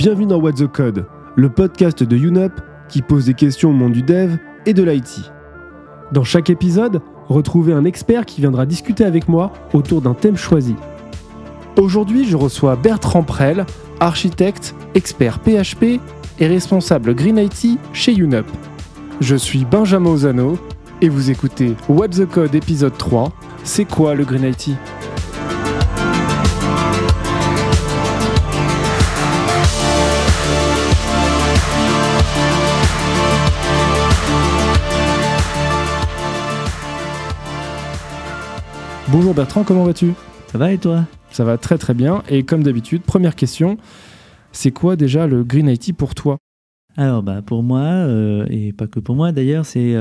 Bienvenue dans What the Code, le podcast de YouNup qui pose des questions au monde du dev et de l'IT. Dans chaque épisode, retrouvez un expert qui viendra discuter avec moi autour d'un thème choisi. Aujourd'hui, je reçois Bertrand Prel, architecte, expert PHP et responsable Green IT chez YouNup. Je suis Benjamin Ozano et vous écoutez What the Code épisode 3. C'est quoi le Green IT ? Bonjour Bertrand, comment vas-tu ? Ça va et toi ? Ça va très très bien. Et comme d'habitude, première question, c'est quoi déjà le Green IT pour toi ? Alors pour moi, et pas que pour moi d'ailleurs, c'est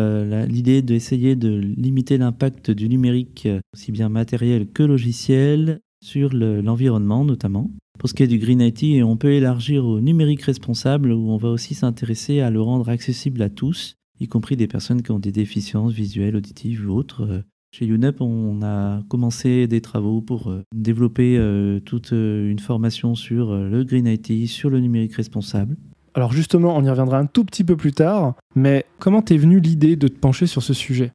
l'idée d'essayer de limiter l'impact du numérique, aussi bien matériel que logiciel, sur l'environnement notamment. Pour ce qui est du Green IT, on peut élargir au numérique responsable, où on va aussi s'intéresser à le rendre accessible à tous, y compris des personnes qui ont des déficiences visuelles, auditives ou autres. Chez YouNup, on a commencé des travaux pour développer toute une formation sur le Green IT, sur le numérique responsable. Alors justement, on y reviendra un tout petit peu plus tard, mais comment t'es venue l'idée de te pencher sur ce sujet ?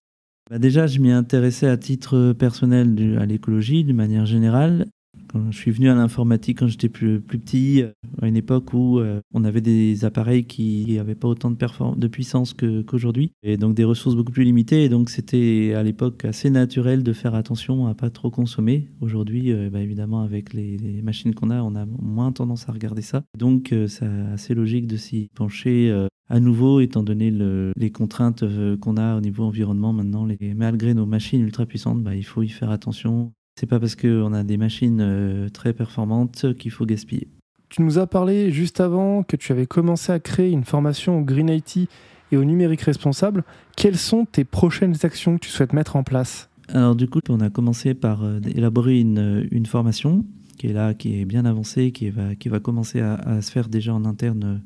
Déjà, je m'y intéressais à titre personnel à l'écologie, de manière générale. Quand je suis venu à l'informatique quand j'étais plus petit, à une époque où on avait des appareils qui n'avaient pas autant de puissance qu'aujourd'hui, et donc des ressources beaucoup plus limitées. Et donc c'était à l'époque assez naturel de faire attention à pas trop consommer. Aujourd'hui, évidemment, avec les machines qu'on a, on a moins tendance à regarder ça. Donc c'est assez logique de s'y pencher à nouveau, étant donné les contraintes qu'on a au niveau environnement maintenant. Malgré nos machines ultra puissantes, il faut y faire attention. C'est pas parce qu'on a des machines très performantes qu'il faut gaspiller. Tu nous as parlé juste avant que tu avais commencé à créer une formation au Green IT et au numérique responsable. Quelles sont tes prochaines actions que tu souhaites mettre en place ? Alors du coup, on a commencé par élaborer une formation qui est bien avancée, qui va commencer à se faire déjà en interne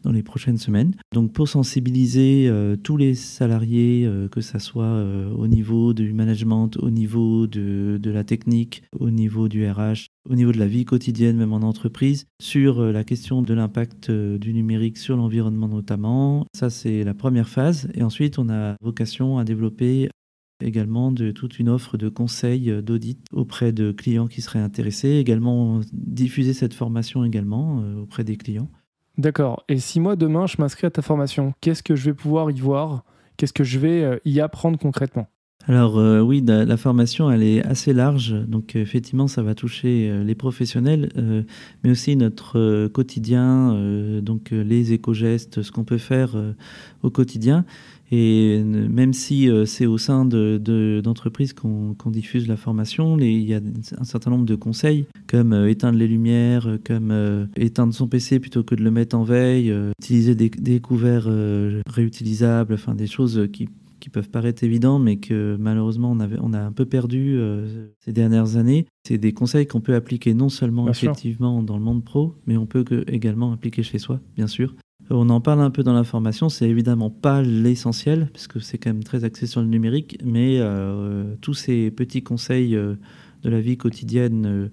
dans les prochaines semaines. Donc pour sensibiliser tous les salariés, que ça soit au niveau du management, au niveau de la technique, au niveau du RH, au niveau de la vie quotidienne, même en entreprise, sur la question de l'impact du numérique sur l'environnement notamment. Ça, c'est la première phase. Et ensuite, on a vocation à développer également de toute une offre de conseils d'audit auprès de clients qui seraient intéressés. Également, diffuser cette formation également auprès des clients. D'accord. Et si moi, demain, je m'inscris à ta formation, qu'est-ce que je vais pouvoir y voir ? Qu'est-ce que je vais y apprendre concrètement ? Alors oui, la formation, elle est assez large. Donc effectivement, ça va toucher les professionnels, mais aussi notre quotidien, donc les éco-gestes, ce qu'on peut faire au quotidien. Et même si c'est au sein d'entreprises qu'on diffuse la formation, il y a un certain nombre de conseils, comme éteindre les lumières, comme éteindre son PC plutôt que de le mettre en veille, utiliser des couverts réutilisables, enfin des choses qui peuvent paraître évidents, mais que malheureusement on a un peu perdu ces dernières années. C'est des conseils qu'on peut appliquer non seulement bien effectivement dans le monde pro, mais on peut également appliquer chez soi, bien sûr. On en parle un peu dans la formation, c'est évidemment pas l'essentiel, parce que c'est quand même très axé sur le numérique, mais tous ces petits conseils de la vie quotidienne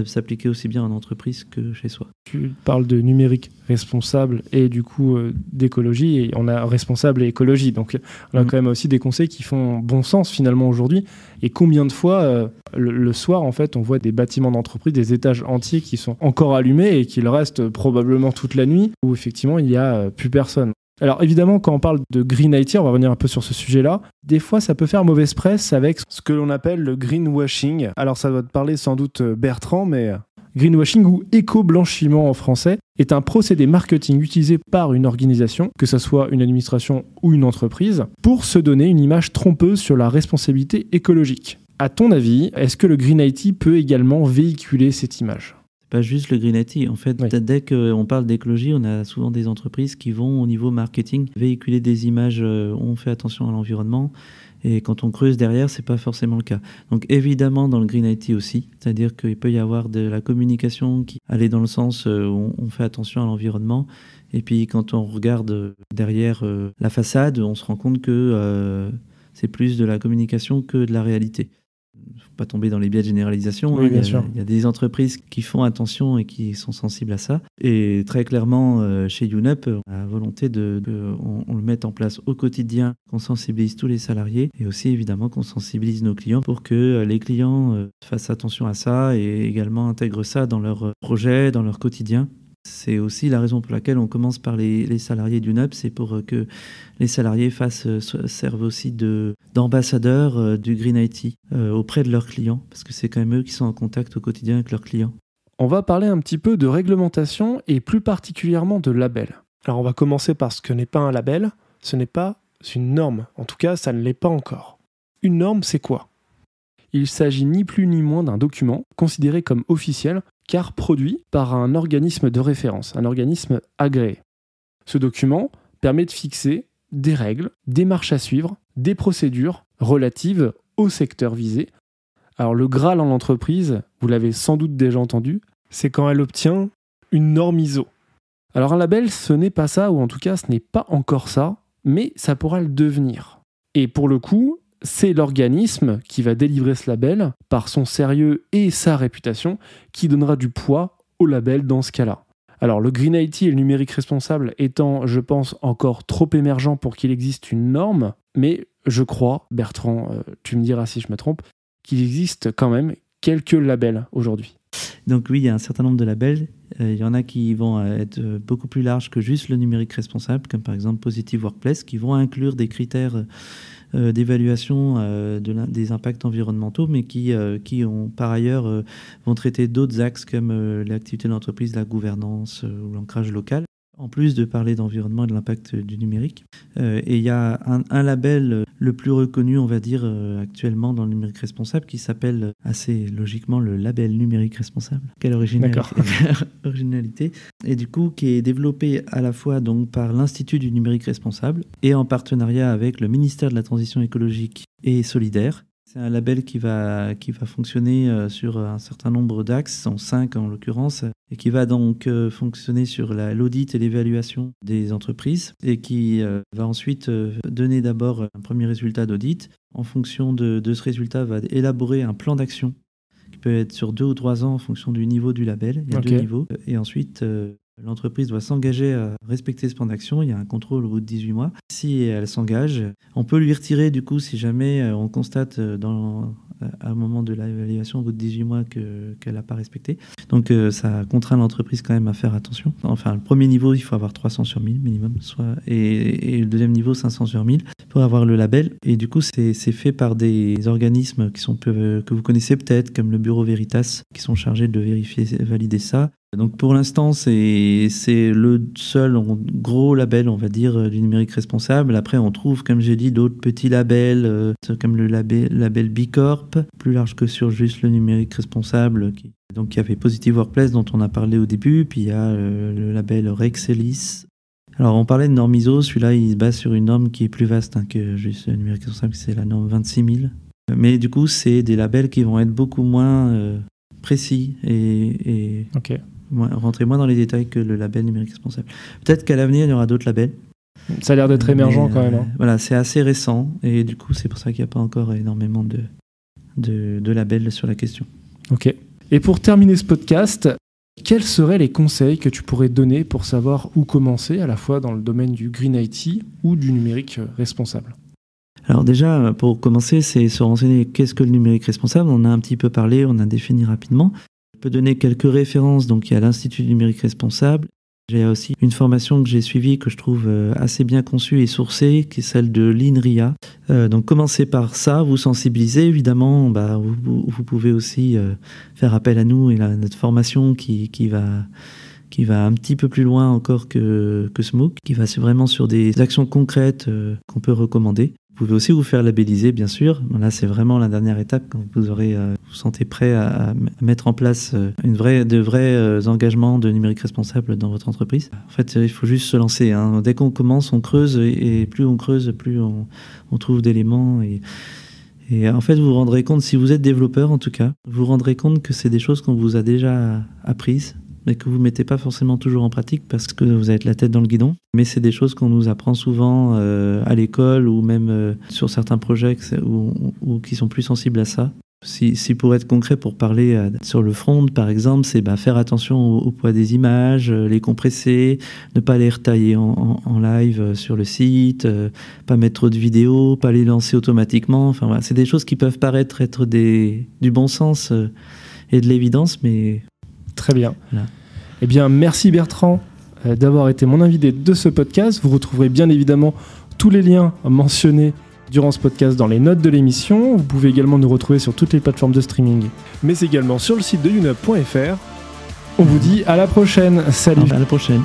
s'appliquer aussi bien en entreprise que chez soi. Tu parles de numérique responsable et du coup d'écologie, et on a responsable et écologie, donc on a quand même aussi des conseils qui font bon sens finalement aujourd'hui. Et combien de fois le soir en fait on voit des bâtiments d'entreprise, des étages entiers qui sont encore allumés et qu'il reste probablement toute la nuit, où effectivement il n'y a plus personne. Alors évidemment, quand on parle de Green IT, on va revenir un peu sur ce sujet-là, des fois ça peut faire mauvaise presse avec ce que l'on appelle le greenwashing. Alors ça doit te parler sans doute Bertrand, mais greenwashing ou éco-blanchiment en français est un procédé marketing utilisé par une organisation, que ce soit une administration ou une entreprise, pour se donner une image trompeuse sur la responsabilité écologique. À ton avis, est-ce que le Green IT peut également véhiculer cette image ? Pas juste le Green IT. En fait, dès qu'on parle d'écologie, on a souvent des entreprises qui vont, au niveau marketing, véhiculer des images, on fait attention à l'environnement. Et quand on creuse derrière, c'est pas forcément le cas. Donc évidemment, dans le Green IT aussi, c'est-à-dire qu'il peut y avoir de la communication qui allait dans le sens où on fait attention à l'environnement. Et puis quand on regarde derrière la façade, on se rend compte que c'est plus de la communication que de la réalité. faut pas tomber dans les biais de généralisation. Oui, bien sûr. Il y a des entreprises qui font attention et qui sont sensibles à ça. Et très clairement, chez YouNup, on a la volonté qu'on le mette en place au quotidien, qu'on sensibilise tous les salariés et aussi évidemment qu'on sensibilise nos clients pour que les clients fassent attention à ça et également intègrent ça dans leurs projets, dans leur quotidien. C'est aussi la raison pour laquelle on commence par les salariés du NUP, c'est pour que les salariés servent aussi d'ambassadeurs du Green IT auprès de leurs clients, parce que c'est quand même eux qui sont en contact au quotidien avec leurs clients. On va parler un petit peu de réglementation et plus particulièrement de label. Alors on va commencer par ce que n'est pas un label, ce n'est pas une norme, en tout cas ça ne l'est pas encore. Une norme, c'est quoi ? Il s'agit ni plus ni moins d'un document considéré comme officiel car produit par un organisme de référence, un organisme agréé. Ce document permet de fixer des règles, des marches à suivre, des procédures relatives au secteur visé. Alors le Graal en entreprise, vous l'avez sans doute déjà entendu, c'est quand elle obtient une norme ISO. Alors un label, ce n'est pas ça, ou en tout cas ce n'est pas encore ça, mais ça pourra le devenir. Et pour le coup, c'est l'organisme qui va délivrer ce label, par son sérieux et sa réputation, qui donnera du poids au label dans ce cas-là. Alors le Green IT et le numérique responsable étant, je pense, encore trop émergents pour qu'il existe une norme, mais je crois, Bertrand, tu me diras si je me trompe, qu'il existe quand même quelques labels aujourd'hui. Donc oui, il y a un certain nombre de labels. Il y en a qui vont être beaucoup plus larges que juste le numérique responsable, comme par exemple Positive Workplace, qui vont inclure des critères d'évaluation des impacts environnementaux, mais qui ont par ailleurs vont traiter d'autres axes comme l'activité de l'entreprise, la gouvernance ou l'ancrage local, en plus de parler d'environnement et de l'impact du numérique. Et il y a un label le plus reconnu, on va dire, actuellement dans le numérique responsable, qui s'appelle assez logiquement le label numérique responsable. Quelle originalité. Et du coup, qui est développé à la fois donc, par l'Institut du numérique responsable et en partenariat avec le ministère de la Transition écologique et solidaire. C'est un label qui va fonctionner sur un certain nombre d'axes, en 5 en l'occurrence, et qui va donc fonctionner sur l'audit et l'évaluation des entreprises, et qui va ensuite donner d'abord un premier résultat d'audit. En fonction de ce résultat, va élaborer un plan d'action qui peut être sur 2 ou 3 ans en fonction du niveau du label. Il y a 2 niveaux. Et ensuite, l'entreprise doit s'engager à respecter ce plan d'action. Il y a un contrôle au bout de 18 mois. Si elle s'engage, on peut lui retirer du coup si jamais on constate à un moment de l'évaluation au bout de 18 mois qu'elle n'a pas respecté. Donc ça contraint l'entreprise quand même à faire attention. Enfin, le premier niveau, il faut avoir 300 sur 1000 minimum, et le deuxième niveau, 500 sur 1000 pour avoir le label. Et du coup, c'est fait par des organismes que vous connaissez peut-être, comme le Bureau Veritas, qui sont chargés de vérifier et valider ça. Donc pour l'instant, c'est le seul gros label, on va dire, du numérique responsable. Après, on trouve, comme j'ai dit, d'autres petits labels, comme le label B Corp, plus large que sur juste le numérique responsable. Donc il y avait Positive Workplace, dont on a parlé au début, puis il y a le label Rexelis. Alors on parlait de norme ISO, celui-là il se base sur une norme qui est plus vaste que juste le numérique responsable, c'est la norme 26000. Mais du coup, c'est des labels qui vont être beaucoup moins précis et rentrer moins dans les détails que le label numérique responsable. Peut-être qu'à l'avenir, il y aura d'autres labels. Ça a l'air d'être émergent quand même. Voilà, c'est assez récent et du coup, c'est pour ça qu'il n'y a pas encore énormément de labels sur la question. Ok. Et pour terminer ce podcast, quels seraient les conseils que tu pourrais donner pour savoir où commencer, à la fois dans le domaine du Green IT ou du numérique responsable ? Alors déjà, pour commencer, c'est se renseigner qu'est-ce que le numérique responsable. On en a un petit peu parlé, on a défini rapidement. Je peux donner quelques références. Donc il y a l'Institut du numérique responsable. J'ai aussi une formation que j'ai suivie que je trouve assez bien conçue et sourcée, qui est celle de l'INRIA. Donc commencez par ça, vous sensibiliser. Évidemment, vous pouvez aussi faire appel à nous et à notre formation qui va un petit peu plus loin encore que ce MOOC, qui va vraiment sur des actions concrètes qu'on peut recommander. Vous pouvez aussi vous faire labelliser, bien sûr. Là, c'est vraiment la dernière étape quand vous vous sentez prêt à mettre en place de vrais engagements de numérique responsable dans votre entreprise. En fait, il faut juste se lancer. Dès qu'on commence, on creuse et plus on creuse, plus on trouve d'éléments. Et en fait, vous vous rendrez compte, si vous êtes développeur en tout cas, vous vous rendrez compte que c'est des choses qu'on vous a déjà apprises, mais que vous ne mettez pas forcément toujours en pratique parce que vous avez la tête dans le guidon. Mais c'est des choses qu'on nous apprend souvent à l'école ou même sur certains projets ou qui sont plus sensibles à ça. Si pour être concret, pour parler sur le front, par exemple, c'est faire attention au poids des images, les compresser, ne pas les retailler en live sur le site, pas mettre trop de vidéos, pas les lancer automatiquement. Enfin, voilà, c'est des choses qui peuvent paraître être du bon sens et de l'évidence, mais... Très bien. Voilà. Eh bien, merci Bertrand d'avoir été mon invité de ce podcast. Vous retrouverez bien évidemment tous les liens mentionnés durant ce podcast dans les notes de l'émission. Vous pouvez également nous retrouver sur toutes les plateformes de streaming, mais également sur le site de youneup.fr. On vous dit à la prochaine. Salut. À la prochaine.